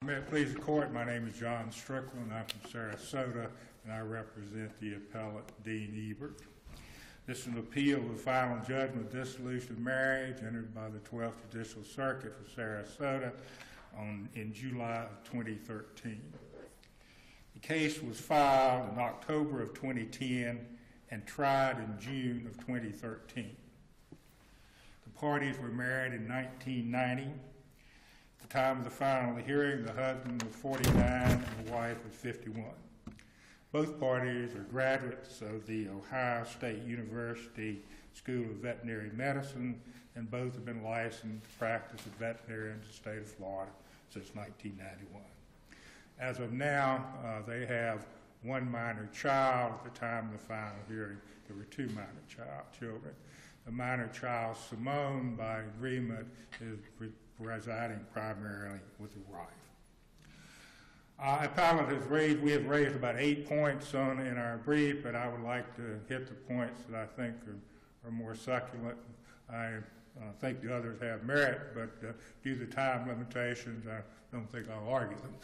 May it please the court, my name is John Strickland. I'm from Sarasota, and I represent the appellate Dean Ebert. This is an appeal of the final judgment of dissolution of marriage entered by the 12th Judicial Circuit for Sarasota in July of 2013. The case was filed in October of 2010 and tried in June of 2013. The parties were married in 1990. At the time of the final hearing, the husband was 49 and the wife was 51. Both parties are graduates of the Ohio State University School of Veterinary Medicine, and both have been licensed to practice as veterinarians in the state of Florida since 1991. As of now, they have one minor child. At the time of the final hearing, there were two minor children. The minor child, Simone, by agreement, is residing primarily with the wife. We have raised about 8 points in our brief, but I would like to hit the points that I think are more succulent. I think the others have merit, but due to time limitations, I don't think I'll argue them.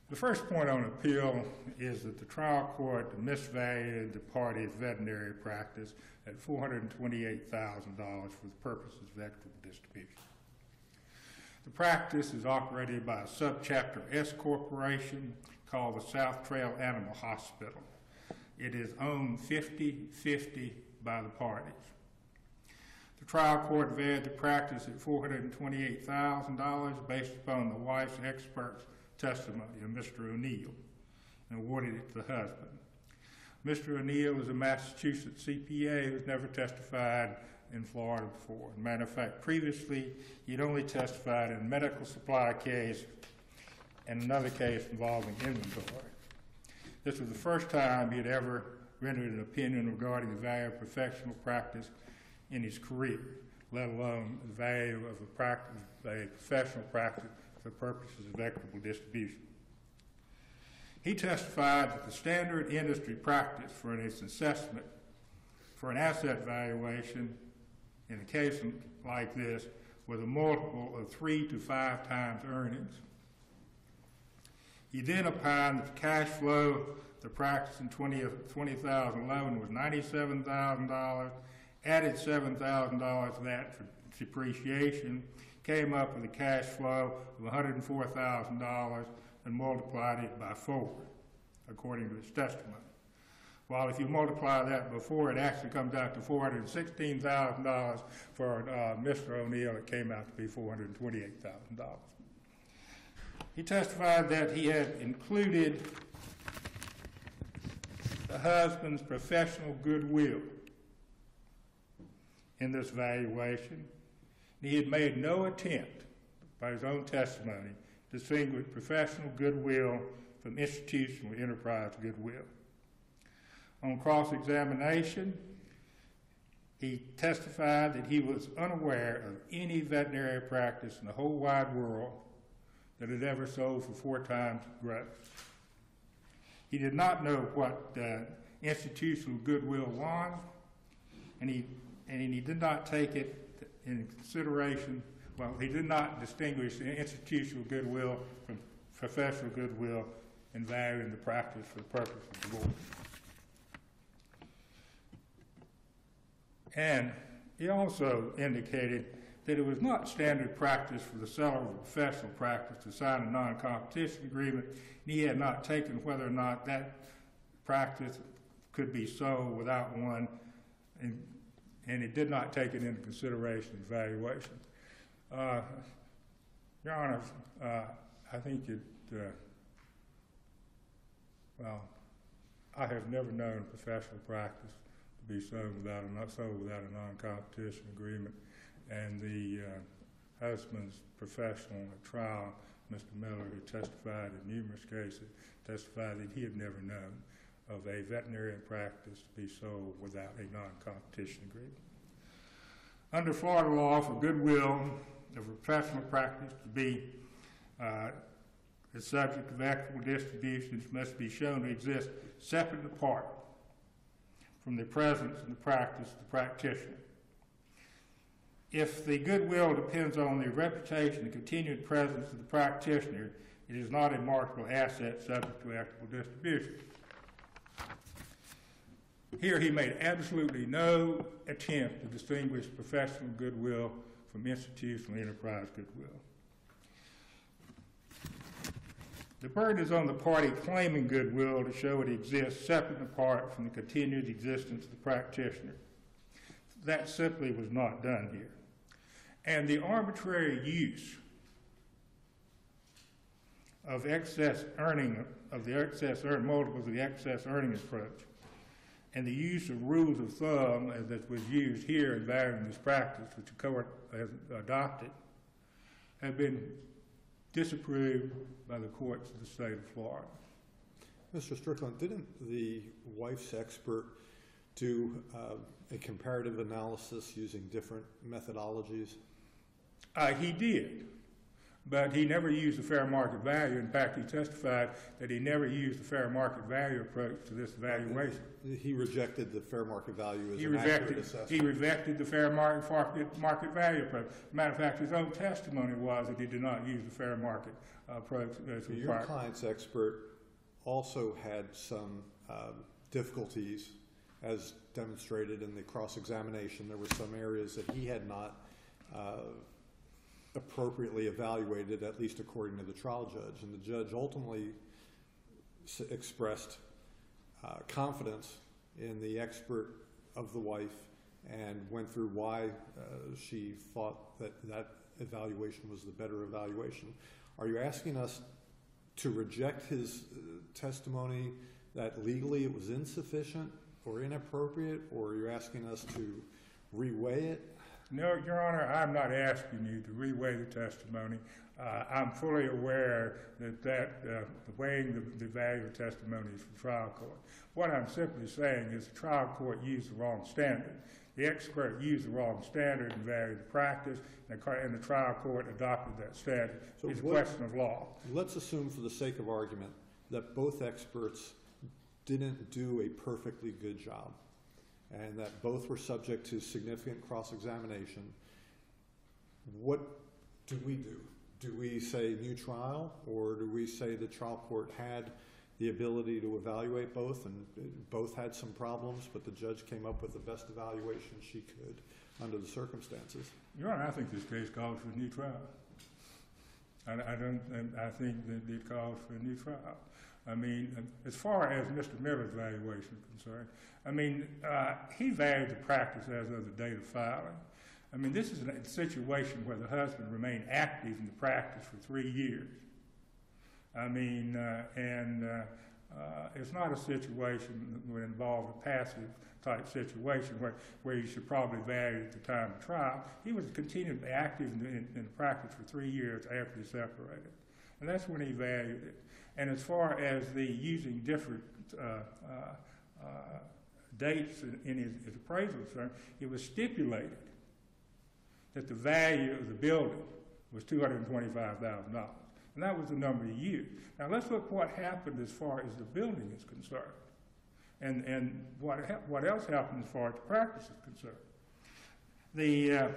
The first point on appeal is that the trial court misvalued the party's veterinary practice at $428,000 for the purposes of equitable distribution. The practice is operated by a subchapter S corporation called the South Trail Animal Hospital. It is owned 50-50 by the parties. The trial court valued the practice at $428,000 based upon the wife's expert's testimony of Mr. O'Neill and awarded it to the husband. Mr. O'Neill is a Massachusetts CPA who's never testified in Florida before. As a matter of fact, previously he'd only testified in a medical supply case and another case involving inventory. This was the first time he had ever rendered an opinion regarding the value of professional practice in his career, let alone the value of a professional practice for purposes of equitable distribution. He testified that the standard industry practice for an assessment for an asset valuation in a case like this was a multiple of 3 to 5 times earnings. He then opined that the cash flow, the practice in 2011 was $97,000, added $7,000 to that for depreciation, came up with a cash flow of $104,000 and multiplied it by 4, according to his testimony. While if you multiply that before, it actually comes out to $416,000. For Mr. O'Neill, it came out to be $428,000. He testified that he had included the husband's professional goodwill in this valuation. He had made no attempt, by his own testimony, to distinguish professional goodwill from institutional enterprise goodwill. On cross-examination, he testified that he was unaware of any veterinary practice in the whole wide world that had ever sold for 4 times gross. He did not know what institutional goodwill was, and he did not take it in consideration. Well, he did not distinguish institutional goodwill from professional goodwill in valuing the practice for the purpose of divorce. And he also indicated that it was not standard practice for the seller of a professional practice to sign a non-competition agreement, and he had not taken whether or not that practice could be sold without one, and it did not take it into consideration in valuation. Your Honor, I think well, I have never known a professional practice to be sold without a non-competition agreement, and the husband's professional at trial, Mr. Miller, who testified in numerous cases, testified that he had never known of a veterinarian practice to be sold without a non-competition agreement. Under Florida law, for goodwill of a professional practice to be the subject of equitable distributions must be shown to exist separate and apart from the presence and the practice of the practitioner. if the goodwill depends on the reputation and continued presence of the practitioner, it is not a marketable asset subject to equitable distribution. Here he made absolutely no attempt to distinguish professional goodwill from institutional enterprise goodwill. The burden is on the party claiming goodwill to show it exists separate and apart from the continued existence of the practitioner. That simply was not done here. And the arbitrary use of excess earning, of the excess multiples of the excess earning approach, and the use of rules of thumb as that was used here in valuing this practice, which the court has adopted, have been disapproved by the courts of the state of Florida. Mr. Strickland, didn't the wife's expert do a comparative analysis using different methodologies? He did, but he never used the fair market value. In fact, he testified that he never used the fair market value approach to this evaluation. He rejected the fair market value as an accurate assessment. He rejected the fair market value approach. Matter of fact, his own testimony was that he did not use the fair market approach as required. Your client's expert also had some difficulties, as demonstrated in the cross-examination. There were some areas that he had not appropriately evaluated, at least according to the trial judge. And the judge ultimately expressed confidence in the expert of the wife and went through why she thought that that evaluation was the better evaluation. Are you asking us to reject his testimony that legally it was insufficient or inappropriate, or are you asking us to reweigh it? No, Your Honor, I'm not asking you to reweigh the testimony. I'm fully aware that the weighing the value of testimony is for trial court. What I'm simply saying is the trial court used the wrong standard. The expert used the wrong standard in valuing the practice, and the trial court adopted that standard. So it's a question of law. Let's assume, for the sake of argument, that both experts didn't do a perfectly good job, and that both were subject to significant cross-examination. What do we do? Do we say new trial, or do we say the trial court had the ability to evaluate both, and both had some problems, but the judge came up with the best evaluation she could under the circumstances? Your Honor, I think this case calls for a new trial. I think that it calls for a new trial. I mean, as far as Mr. Miller's valuation is concerned, I mean, he valued the practice as of the date of filing. I mean, this is a situation where the husband remained active in the practice for 3 years. I mean, it's not a situation that would involve a passive type situation where you should probably value at the time of trial. He was continued active in the practice for 3 years after he separated. And that's when he valued it. And as far as the using different dates in his appraisal term, it was stipulated that the value of the building was $225,000. And that was the number he used. Now let's look what happened as far as the building is concerned, and what else happened as far as the practice is concerned. The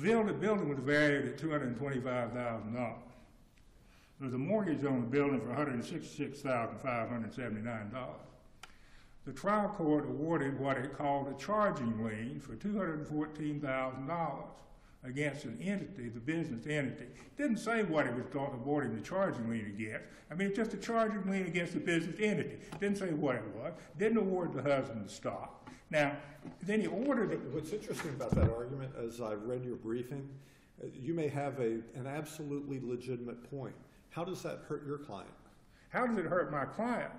building was valued at $225,000. There was a mortgage on the building for $166,579. The trial court awarded what it called a charging lien for $214,000 against an entity, the business entity. It didn't say what it was awarding the charging lien against. I mean, it's just a charging lien against the business entity. It didn't say what it was. It didn't award the husband the stock. Now, then he ordered it. What's interesting about that argument, as I read your briefing, you may have an absolutely legitimate point. How does that hurt your client? How does it hurt my client?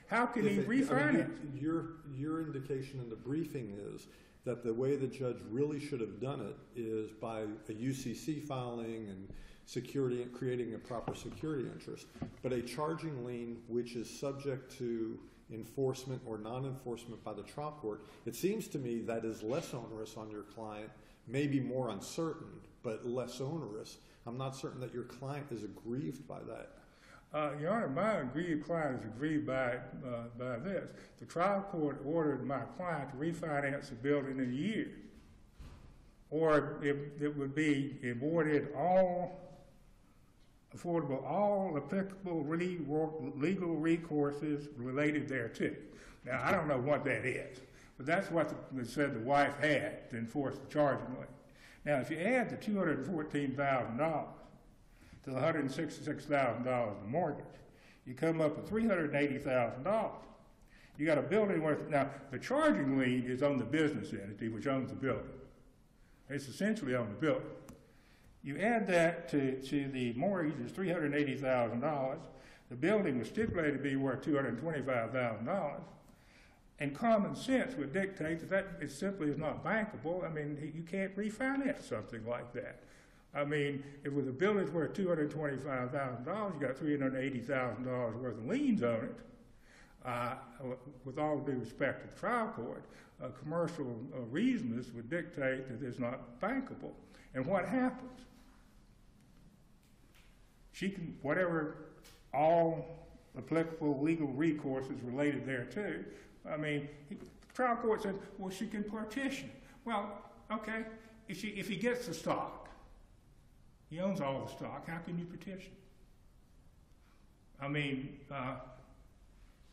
How can he refinance? Your indication in the briefing is that the way the judge really should have done it is by a UCC filing and security, creating a proper security interest. But a charging lien which is subject to enforcement or non-enforcement by the trial court, it seems to me that is less onerous on your client, maybe more uncertain, but less onerous. I'm not certain that your client is aggrieved by that. Your Honor, my aggrieved client is aggrieved by this. The trial court ordered my client to refinance the building in a year. or it would be awarded all applicable legal recourses related thereto. Now, I don't know what that is, but that's what it said the wife had to enforce the charging lien. Now, if you add the $214,000 to the $166,000 in mortgage, you come up with $380,000. You got a building worth, now the charging lien is on the business entity which owns the building. It's essentially on the building. You add that to the mortgage is $380,000. The building was stipulated to be worth $225,000. And common sense would dictate that it simply is not bankable. I mean, you can't refinance something like that. I mean, if with a building's worth $225,000, you got $380,000 worth of liens on it. With all due respect to the trial court, commercial reasons would dictate that it's not bankable. And what happens? She can, whatever all applicable legal recourses related thereto, I mean, the trial court said, well, she can partition. Well, okay, if he gets the stock, he owns all the stock, how can you petition? I mean,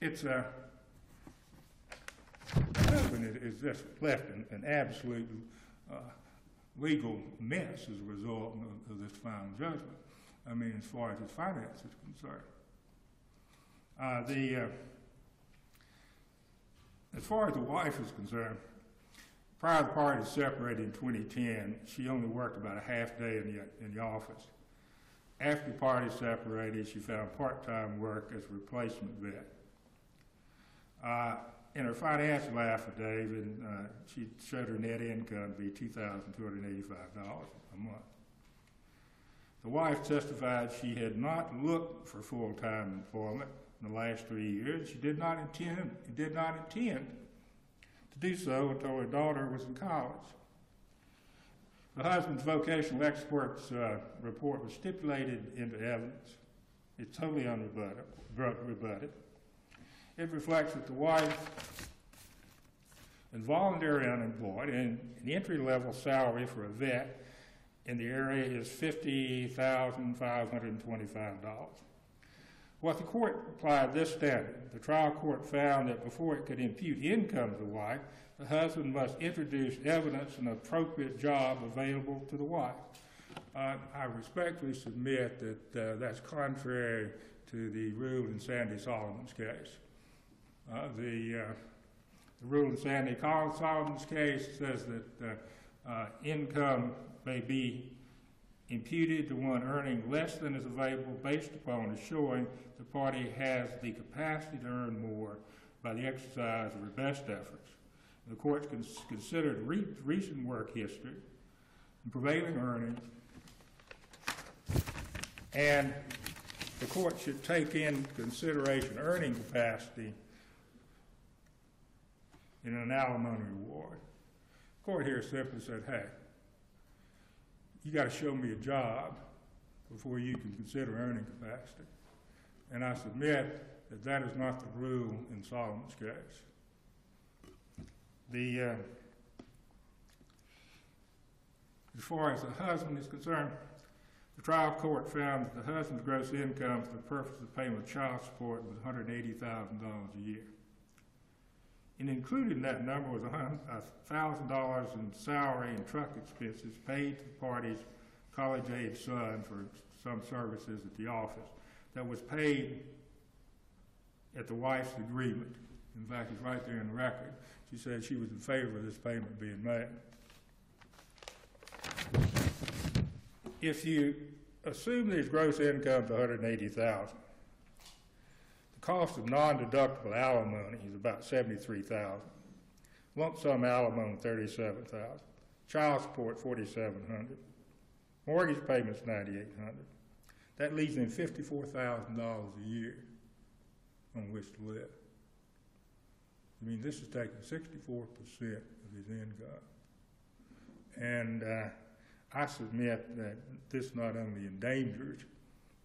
it's a, the husband is just left in an absolute legal mess as a result of this final judgment. I mean, as far as his finance is concerned. As far as the wife is concerned, prior to the parties separated in 2010, she only worked about a half day in the office. After the parties separated, she found part-time work as a replacement vet. In her financial affidavit, she showed her net income to be $2,285 a month. The wife testified she had not looked for full-time employment in the last 3 years. She did not intend to do so until her daughter was in college. The husband's vocational expert's report was stipulated into evidence. It's totally unrebutted. It reflects that the wife is voluntarily unemployed, and the entry-level salary for a vet in the area is $50,525. What the court applied this standard, the trial court found that before it could impute income to the wife, the husband must introduce evidence of an appropriate job available to the wife. I respectfully submit that that's contrary to the rule in Sandy Solomon's case. The rule in Sandy Solomon's case says that income may be imputed to one earning less than is available based upon a showing the party has the capacity to earn more by the exercise of her best efforts. The courts considered recent work history and prevailing earnings, and the court should take in consideration earning capacity in an alimony award. The court here simply said, hey, you got to show me a job before you can consider earning capacity. And I submit that that is not the rule in Solomon's case. As far as the husband is concerned, the trial court found that the husband's gross income for the purpose of payment of child support was $180,000 a year. And included in that number was $1,000 in salary and truck expenses paid to the party's college-age son for some services at the office that was paid at the wife's agreement. In fact, it's right there in the record. She said she was in favor of this payment being made. If you assume these gross income to $180,000, the cost of non-deductible alimony is about $73,000. Lump sum alimony, $37,000. Child support, $4,700. Mortgage payments, $9,800. That leaves him $54,000 a year on which to live. I mean, this is taking 64% of his income. And I submit that this not only endangers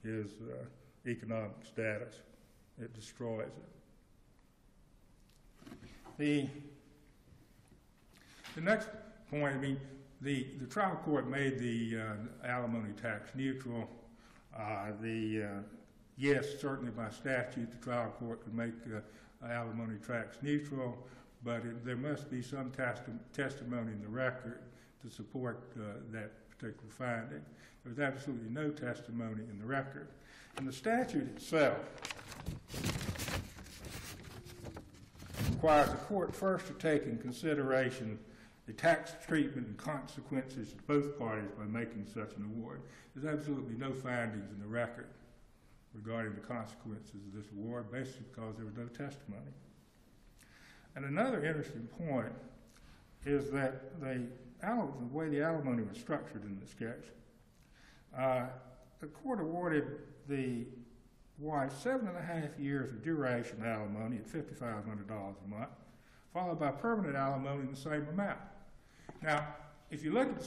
his economic status, it destroys it. The next point, I mean, The trial court made the alimony tax neutral. Yes, certainly by statute, the trial court could make alimony tax neutral, but there must be some testimony in the record to support that particular finding. There's absolutely no testimony in the record. And the statute itself requires the court first to take in consideration the tax treatment and consequences of both parties by making such an award. There's absolutely no findings in the record regarding the consequences of this award, basically because there was no testimony. And another interesting point is that the way the alimony was structured in this case, the court awarded the wife 7.5 years of duration alimony at $5,500 a month, followed by permanent alimony in the same amount. Now, if you look at the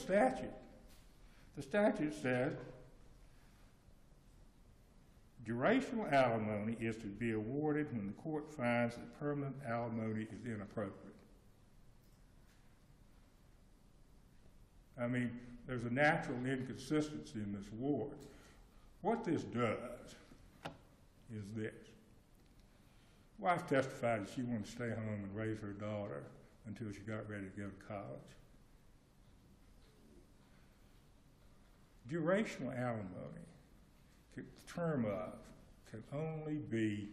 statute says durational alimony is to be awarded when the court finds that permanent alimony is inappropriate. I mean, there's a natural inconsistency in this award. What this does is this. The wife testified that she wanted to stay home and raise her daughter until she got ready to go to college. Durational alimony, the term of, can only be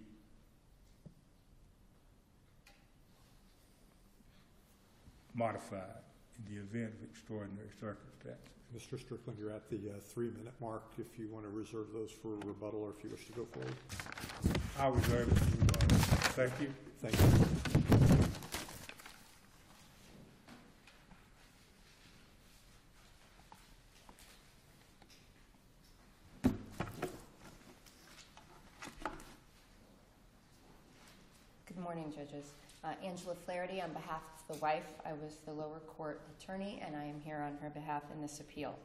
modified in the event of extraordinary circumstances. Mr. Strickland, you're at the 3-minute mark. If you want to reserve those for rebuttal or if you wish to go forward. I'll reserve it for rebuttal. Thank you. Thank you. Good morning, judges. Angela Flaherty on behalf of the wife. I was the lower court attorney, and I am here on her behalf in this appeal.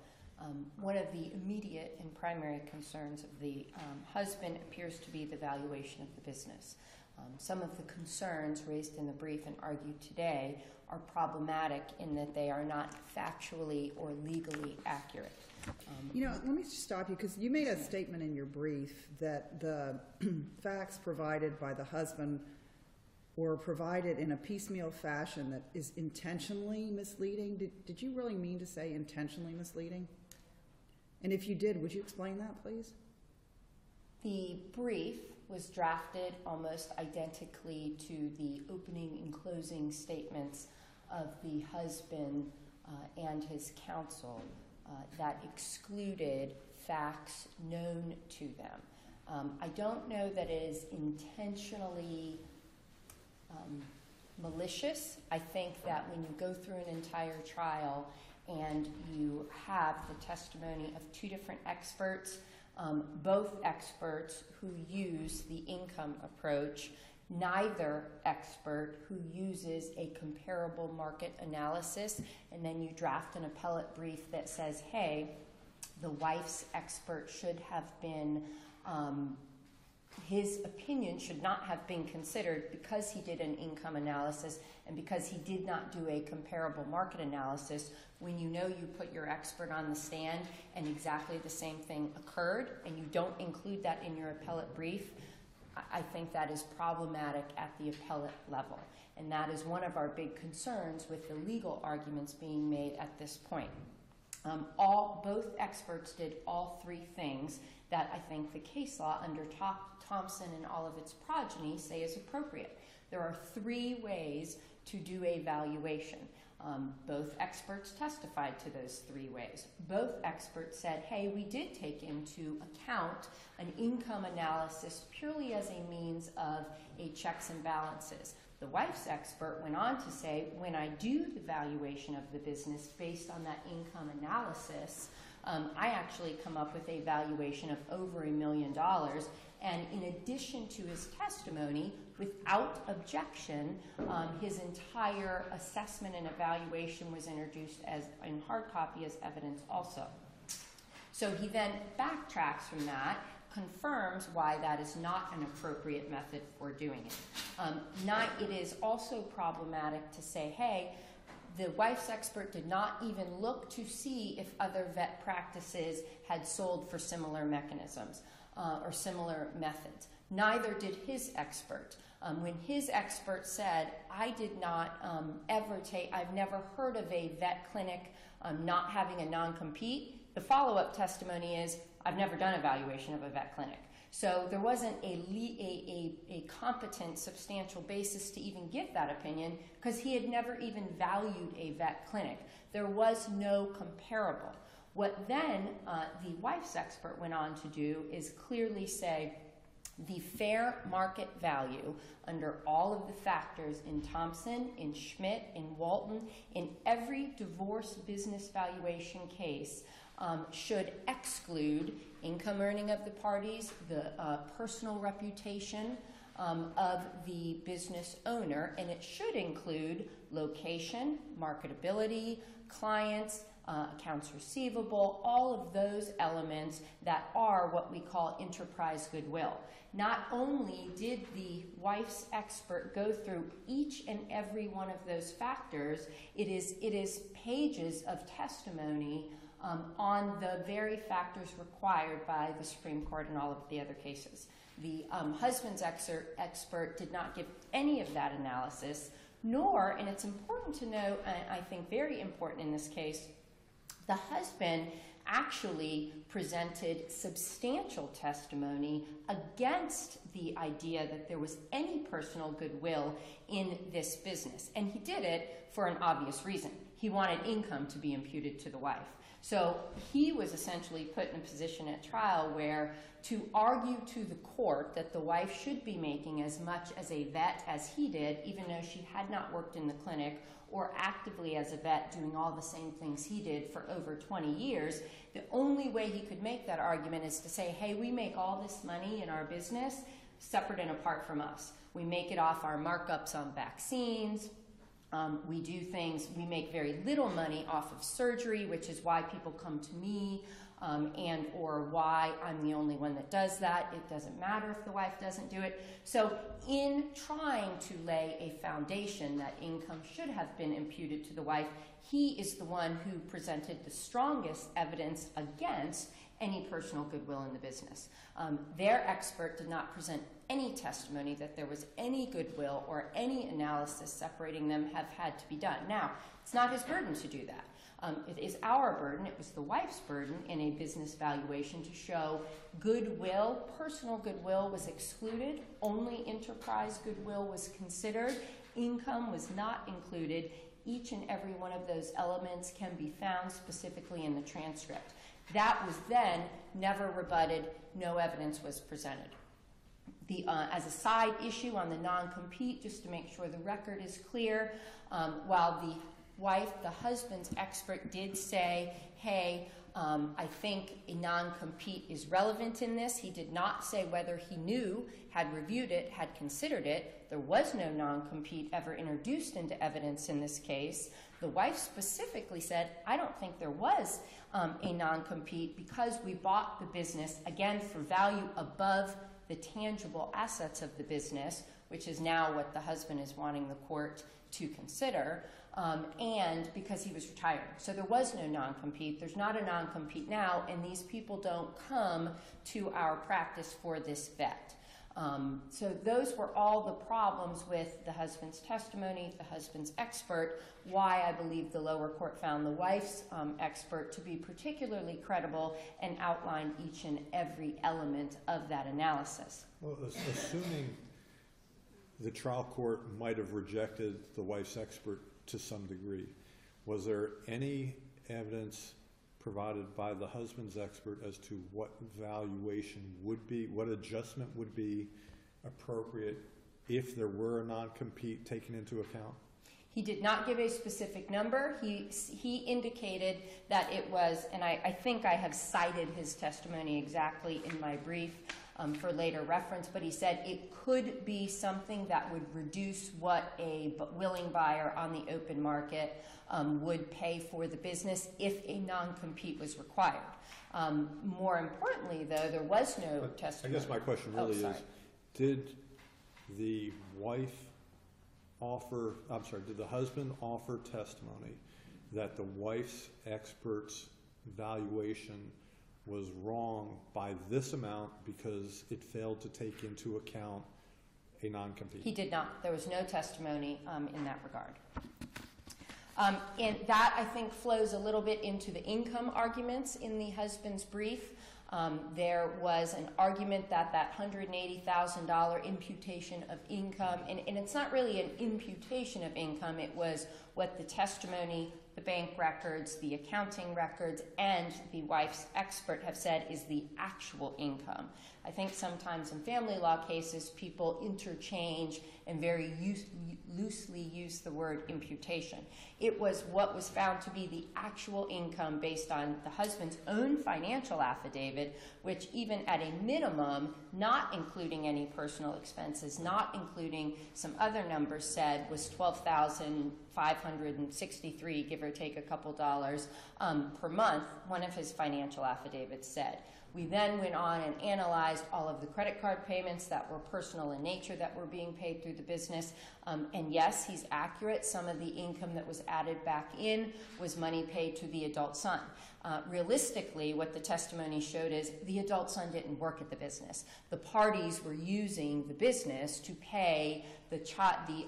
One of the immediate and primary concerns of the husband appears to be the valuation of the business. Some of the concerns raised in the brief and argued today are problematic in that they are not factually or legally accurate. You know, let me just stop you because you made a statement in your brief that the facts provided by the husband were provided in a piecemeal fashion that is intentionally misleading. Did you really mean to say intentionally misleading? And if you did, would you explain that, please? The brief was drafted almost identically to the opening and closing statements of the husband and his counsel that excluded facts known to them. I don't know that it is intentionally malicious. I think that when you go through an entire trial and you have the testimony of two different experts, both experts who use the income approach, neither expert who uses a comparable market analysis, and then you draft an appellate brief that says, hey, the wife's expert should have been, his opinion should not have been considered because he did an income analysis and because he did not do a comparable market analysis. When you know you put your expert on the stand and exactly the same thing occurred and you don't include that in your appellate brief, I think that is problematic at the appellate level. And that is one of our big concerns with the legal arguments being made at this point. Both experts did all three things that I think the case law under Thompson and all of its progeny say is appropriate. There are three ways to do a valuation. Both experts testified to those three ways. Both experts said, hey, we did take into account an income analysis purely as a means of a checks and balances. The wife's expert went on to say, when I do the valuation of the business based on that income analysis, I actually come up with a valuation of over $1 million. And in addition to his testimony, without objection, his entire assessment and evaluation was introduced as in hard copy as evidence also. So he then backtracks from that, confirms why that is not an appropriate method for doing it. It is also problematic to say, hey, the wife's expert did not even look to see if other vet practices had sold for similar mechanisms or similar methods. Neither did his expert. When his expert said, I did not I've never heard of a vet clinic not having a non-compete, the follow-up testimony is, I've never done a valuation of a vet clinic. So there wasn't a competent, substantial basis to even give that opinion because he had never even valued a vet clinic. There was no comparable. What then the wife's expert went on to do is clearly say the fair market value under all of the factors in Thompson, in Schmidt, in Walton, in every divorce business valuation case should exclude income earning of the parties, the personal reputation of the business owner, and it should include location, marketability, clients, accounts receivable, all of those elements that are what we call enterprise goodwill. Not only did the wife's expert go through each and every one of those factors, it is pages of testimony on the very factors required by the Supreme Court in all of the other cases. The husband's expert did not give any of that analysis, nor, and it's important to note, I think very important in this case, the husband actually presented substantial testimony against the idea that there was any personal goodwill in this business. And he did it for an obvious reason. He wanted income to be imputed to the wife. So he was essentially put in a position at trial where to argue to the court that the wife should be making as much as a vet as he did, even though she had not worked in the clinic or actively as a vet doing all the same things he did for over 20 years, the only way he could make that argument is to say, hey, we make all this money in our business separate and apart from us. We make it off our markups on vaccines. We do things, we make very little money off of surgery, which is why people come to me, and or why I'm the only one that does that. It doesn't matter if the wife doesn't do it. So in trying to lay a foundation that income should have been imputed to the wife, he is the one who presented the strongest evidence against any personal goodwill in the business. Their expert did not present any testimony that there was any goodwill or any analysis separating them have had to be done. Now, it's not his burden to do that. It is our burden, it was the wife's burden in a business valuation to show goodwill, personal goodwill was excluded, only enterprise goodwill was considered, income was not included. Each and every one of those elements can be found specifically in the transcript. That was then never rebutted, no evidence was presented. As a side issue on the non-compete, just to make sure the record is clear, while the wife, the husband's expert did say, hey, I think a non-compete is relevant in this. He did not say whether he knew, had reviewed it, had considered it. There was no non-compete ever introduced into evidence in this case. The wife specifically said, I don't think there was a non-compete because we bought the business, again, for value above the tangible assets of the business, which is now what the husband is wanting the court to consider, and because he was retiring. So there was no non-compete. There's not a non-compete now, and these people don't come to our practice for this vet. So those were all the problems with the husband's testimony, the husband's expert, why I believe the lower court found the wife's expert to be particularly credible and outlined each and every element of that analysis. Well, assuming the trial court might have rejected the wife's expert to some degree, was there any evidence provided by the husband's expert as to what valuation would be, what adjustment would be appropriate if there were a non-compete taken into account? He did not give a specific number. He indicated that it was, and I think I have cited his testimony exactly in my brief for later reference, but he said it could be something that would reduce what a willing buyer on the open market would pay for the business if a non-compete was required. More importantly, though, there was no testimony. I guess my question really is, did the wife did the husband offer testimony that the wife's expert's valuation was wrong by this amount because it failed to take into account a non-compete? He did not. There was no testimony in that regard. And that, I think, flows a little bit into the income arguments in the husband's brief. There was an argument that that $180,000 imputation of income, and it's not really an imputation of income, it was what the testimony, the bank records, the accounting records, and the wife's expert have said is the actual income. I think sometimes in family law cases, people interchange and very loosely use the word imputation. It was what was found to be the actual income based on the husband's own financial affidavit, which even at a minimum, not including any personal expenses, not including some other numbers said, was $12,563, give or take a couple dollars, per month, one of his financial affidavits said. We then went on and analyzed all of the credit card payments that were personal in nature that were being paid through the business. And yes, he's accurate. Some of the income that was added back in was money paid to the adult son. Realistically, what the testimony showed is the adult son didn't work at the business. The parties were using the business to pay the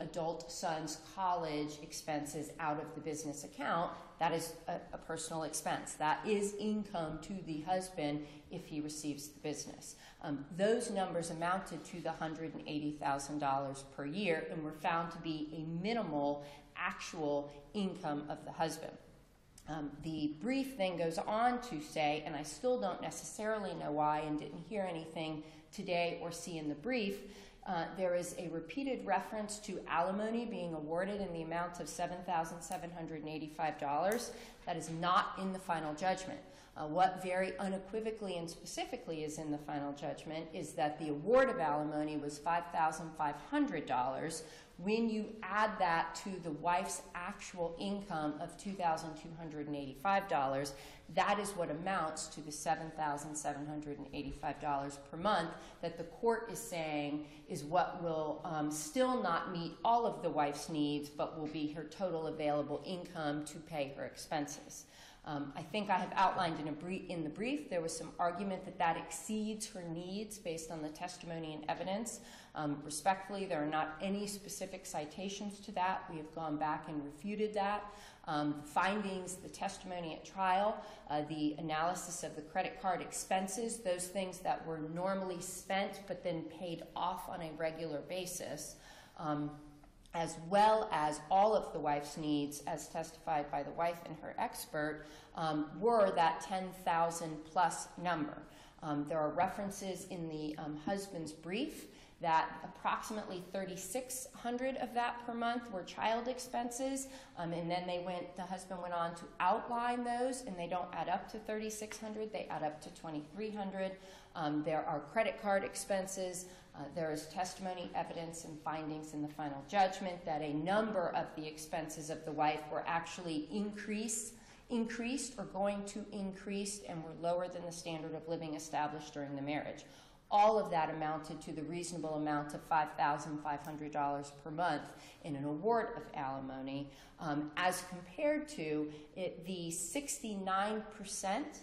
adult son's college expenses out of the business account. That is a personal expense. That is income to the husband if he receives the business. Those numbers amounted to the $180,000 per year and were found to be a minimal actual income of the husband. The brief then goes on to say, and I still don't necessarily know why and didn't hear anything today or see in the brief, there is a repeated reference to alimony being awarded in the amount of $7,785. That is not in the final judgment. What very unequivocally and specifically is in the final judgment is that the award of alimony was $5,500. When you add that to the wife's actual income of $2,285, that is what amounts to the $7,785 per month that the court is saying is what will still not meet all of the wife's needs, but will be her total available income to pay her expenses. I think I have outlined in the brief, there was some argument that that exceeds her needs based on the testimony and evidence. Respectfully, there are not any specific citations to that. We have gone back and refuted that. The findings, the testimony at trial, the analysis of the credit card expenses, those things that were normally spent but then paid off on a regular basis, as well as all of the wife's needs, as testified by the wife and her expert, were that 10,000 plus number. There are references in the husband's brief that approximately 3,600 of that per month were child expenses, and then the husband went on to outline those, and they don't add up to 3,600, they add up to 2,300. There are credit card expenses. There is testimony, evidence, and findings in the final judgment that a number of the expenses of the wife were actually increased or going to increase and were lower than the standard of living established during the marriage. All of that amounted to the reasonable amount of $5,500 per month in an award of alimony, as compared to the 69%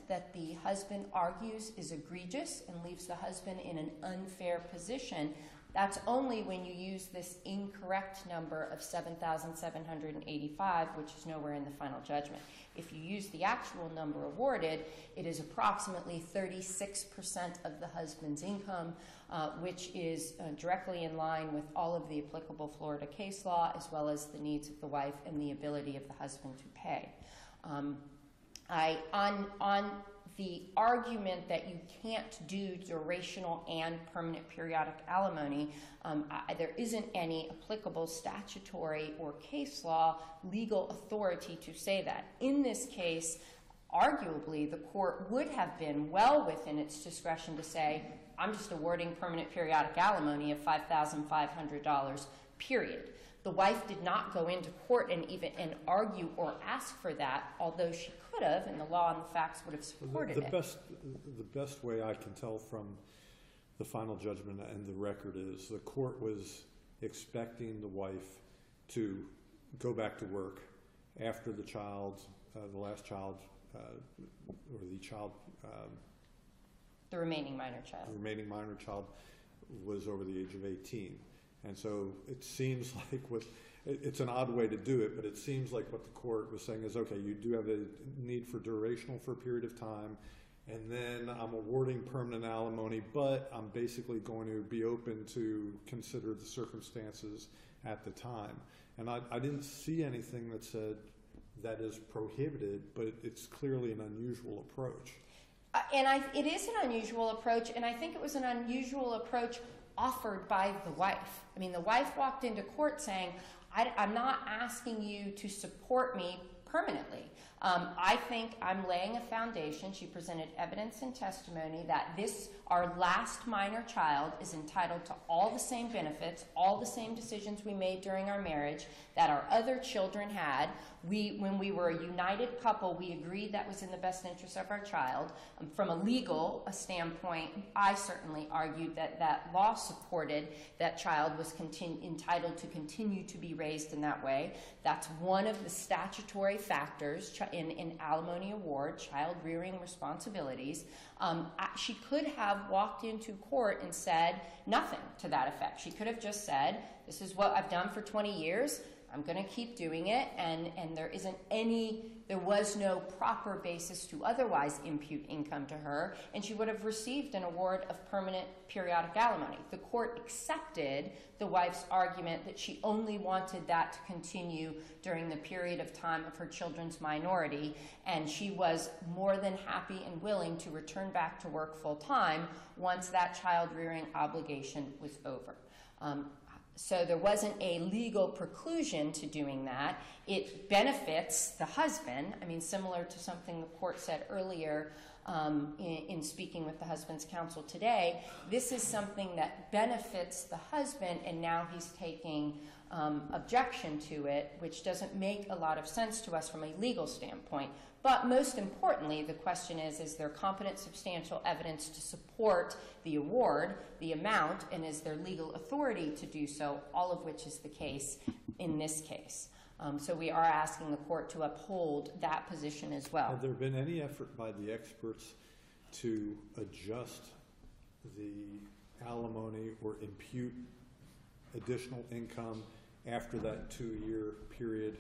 that the husband argues is egregious and leaves the husband in an unfair position. That's only when you use this incorrect number of $7,785, which is nowhere in the final judgment. If you use the actual number awarded, it is approximately 36% of the husband's income, which is directly in line with all of the applicable Florida case law, as well as the needs of the wife and the ability of the husband to pay. On the argument that you can't do durational and permanent periodic alimony, there isn't any applicable statutory or case law legal authority to say that. In this case, arguably, the court would have been well within its discretion to say, I'm just awarding permanent periodic alimony of $5,500, period. The wife did not go into court and argue or ask for that, although she could have, and the law and the facts would have supported it. The best way I can tell from the final judgment and the record is the court was expecting the wife to go back to work after the child, the last child, or the child, The remaining minor child. the remaining minor child was over the age of 18. And so it seems like it's an odd way to do it, but it seems like what the court was saying is, okay, you do have a need for durational for a period of time, and then I'm awarding permanent alimony, but I'm basically going to be open to consider the circumstances at the time. And I didn't see anything that said that is prohibited, but it's clearly an unusual approach. It is an unusual approach, and I think it was an unusual approach offered by the wife. I mean, the wife walked into court saying, I'm not asking you to support me permanently. I think I'm laying a foundation. She presented evidence and testimony that our last minor child, is entitled to all the same benefits, all the same decisions we made during our marriage that our other children had. When we were a united couple, we agreed that was in the best interest of our child. From a legal standpoint, I certainly argued that law supported that child was entitled to continue to be raised in that way. That's one of the statutory factors in alimony award, child rearing responsibilities. She could have walked into court and said nothing to that effect. She could have just said, this is what I've done for 20 years. I'm going to keep doing it, and there was no proper basis to otherwise impute income to her, and she would have received an award of permanent periodic alimony. The court accepted the wife's argument that she only wanted that to continue during the period of time of her children's minority, and she was more than happy and willing to return back to work full time once that child rearing obligation was over. So there wasn't a legal preclusion to doing that. It benefits the husband. I mean, similar to something the court said earlier in speaking with the husband's counsel today, this is something that benefits the husband, and now he's taking objection to it, which doesn't make a lot of sense to us from a legal standpoint. But most importantly, the question is there competent, substantial evidence to support the award, the amount, and is there legal authority to do so, all of which is the case in this case. So we are asking the court to uphold that position as well. Have there been any effort by the experts to adjust the alimony or impute additional income after that 2-year period,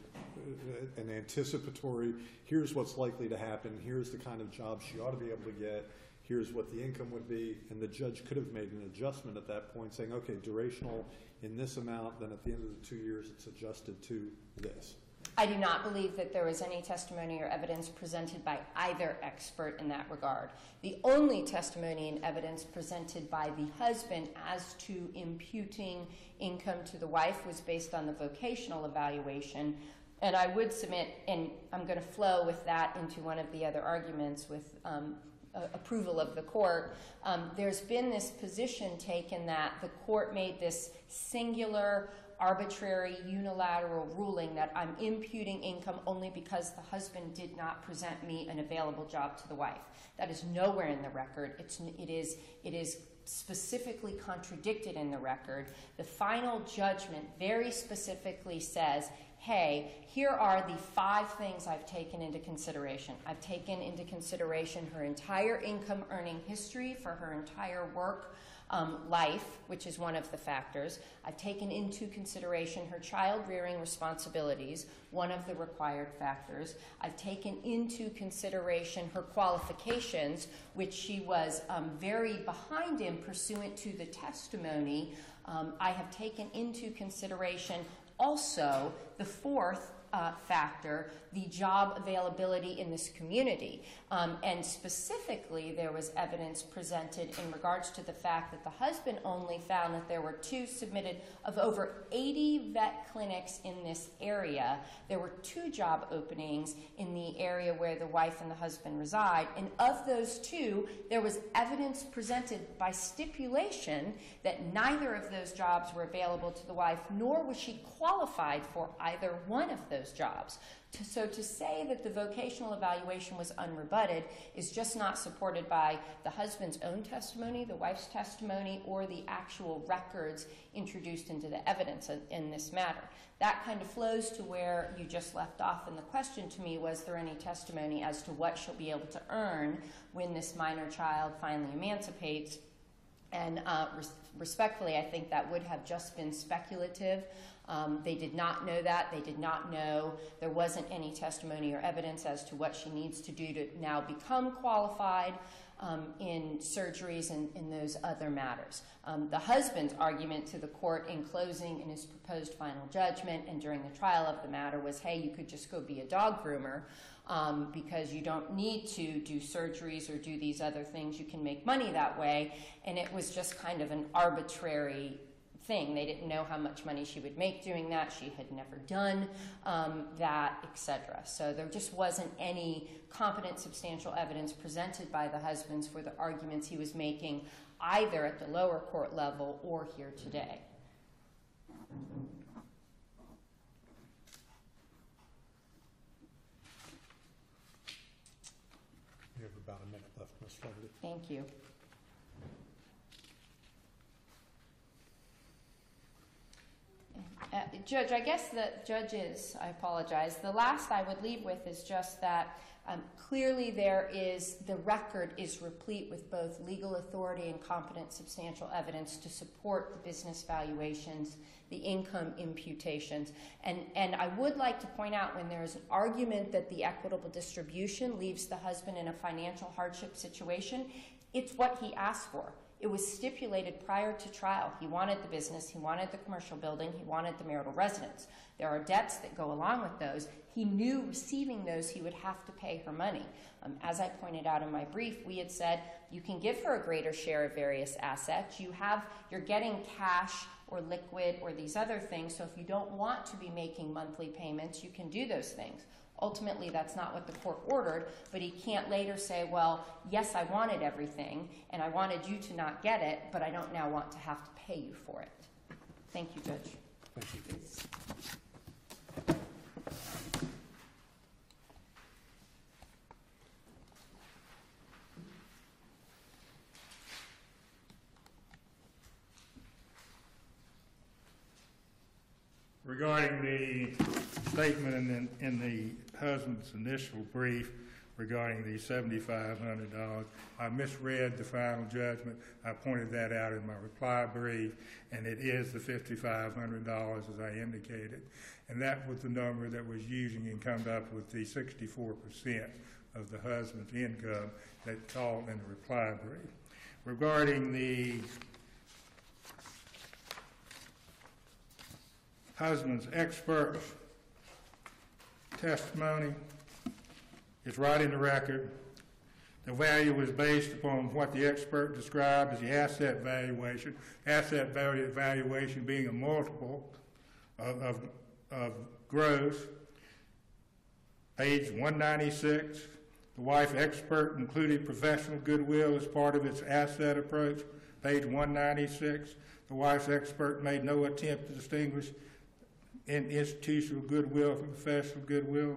an anticipatory, here's what's likely to happen, here's the kind of job she ought to be able to get, here's what the income would be, and the judge could have made an adjustment at that point saying, okay, durational in this amount, then at the end of the 2 years it's adjusted to this. I do not believe that there was any testimony or evidence presented by either expert in that regard. The only testimony and evidence presented by the husband as to imputing income to the wife was based on the vocational evaluation. And I would submit, and I'm going to flow with that into one of the other arguments with approval of the court, there's been this position taken that the court made this singular, arbitrary, unilateral ruling that I'm imputing income only because the husband did not present me an available job to the wife. That is nowhere in the record. It is specifically contradicted in the record. The final judgment very specifically says, hey, here are the 5 things I've taken into consideration. I've taken into consideration her entire income earning history for her entire work life, which is one of the factors. I've taken into consideration her child rearing responsibilities, one of the required factors. I've taken into consideration her qualifications, which she was very behind in pursuant to the testimony. I have taken into consideration also the 4th factor, the job availability in this community. And specifically, there was evidence presented in regards to the fact that the husband only found that there were 2 submitted of over 80 vet clinics in this area. There were 2 job openings in the area where the wife and the husband reside. And of those 2, there was evidence presented by stipulation that neither of those jobs were available to the wife, nor was she qualified for either one of those those jobs. So to say that the vocational evaluation was unrebutted is just not supported by the husband's own testimony, the wife's testimony, or the actual records introduced into the evidence in this matter. That kind of flows to where you just left off in the question to me, was there any testimony as to what she'll be able to earn when this minor child finally emancipates? And respectfully, I think that would have just been speculative. They did not know that. They did not know. There wasn't any testimony or evidence as to what she needs to do to now become qualified in surgeries and in those other matters. The husband's argument to the court in closing in his proposed final judgment and during the trial of the matter was, hey, you could just go be a dog groomer because you don't need to do surgeries or do these other things. You can make money that way. And it was just kind of an arbitrary thing. They didn't know how much money she would make doing that. She had never done that, etc. So there just wasn't any competent, substantial evidence presented by the husbands for the arguments he was making, either at the lower court level or here today. We have about a minute left, Ms. Flaherty. Thank you. Judge, I guess the judges, I apologize. The last I would leave with is just that clearly the record is replete with both legal authority and competent substantial evidence to support the business valuations, the income imputations. And I would like to point out, when there is an argument that the equitable distribution leaves the husband in a financial hardship situation, it's what he asked for. It was stipulated prior to trial. He wanted the business, he wanted the commercial building, he wanted the marital residence. There are debts that go along with those. He knew receiving those he would have to pay her money. As I pointed out in my brief, we had said you can give her a greater share of various assets. You're getting cash or liquid or these other things, so if you don't want to be making monthly payments, you can do those things. Ultimately, that's not what the court ordered, but he can't later say, well, yes, I wanted everything, and I wanted you to not get it, but I don't now want to have to pay you for it. Thank you, Judge. Thank you. Regarding the statement in the husband's initial brief regarding the $7,500, I misread the final judgment. I pointed that out in my reply brief, and it is the $5,500 as I indicated. And that was the number that was using and come up with the 64% of the husband's income that called in the reply brief. Regarding the husband's expert testimony, it's right in the record. The value was based upon what the expert described as the asset valuation. Asset valuation being a multiple of gross. Page 196, the wife expert included professional goodwill as part of its asset approach. Page 196, the wife's expert made no attempt to distinguish in institutional goodwill from professional goodwill.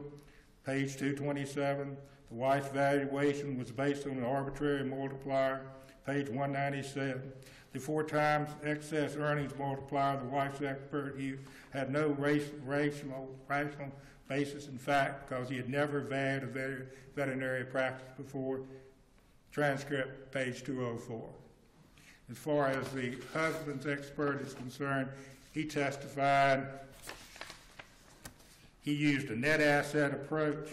Page 227, the wife's valuation was based on an arbitrary multiplier. Page 197, the 4 times excess earnings multiplier, the wife's expert had no rational basis in fact because he had never valued a veterinary practice before. Transcript, page 204. As far as the husband's expert is concerned, he testified he used a net asset approach,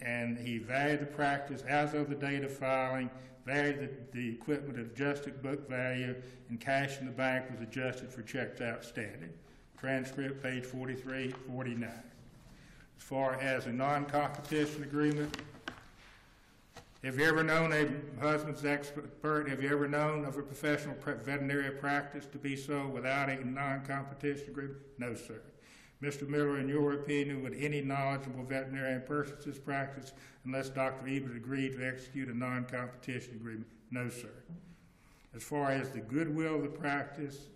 and he valued the practice as of the date of filing, valued the equipment at adjusted book value, and cash in the bank was adjusted for checks outstanding. Transcript, page 43, 49. As far as a non-competition agreement, have you ever known a husband's expert, have you ever known of a professional veterinary practice to be so without a non-competition agreement? No, sir. Mr. Miller, in your opinion, would any knowledgeable veterinarian purchase this practice unless Dr. Ebert agreed to execute a non-competition agreement? No, sir. As far as the goodwill of the practice,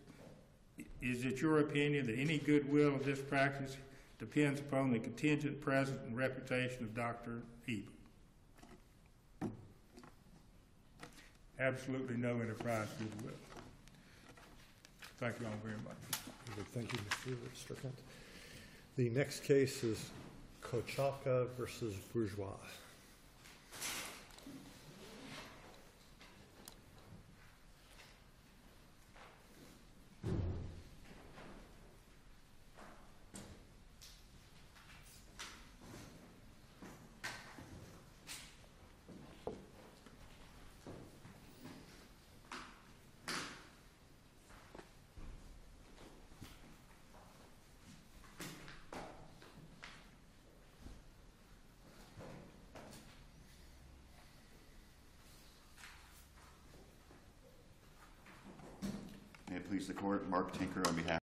is it your opinion that any goodwill of this practice depends upon the contingent presence and reputation of Dr. Ebert. Absolutely no enterprise goodwill. Thank you all very much. Thank you, Mr. Strickland. The next case is Kochalka versus Bourgeois. May it please the court, Mark Tinker on behalf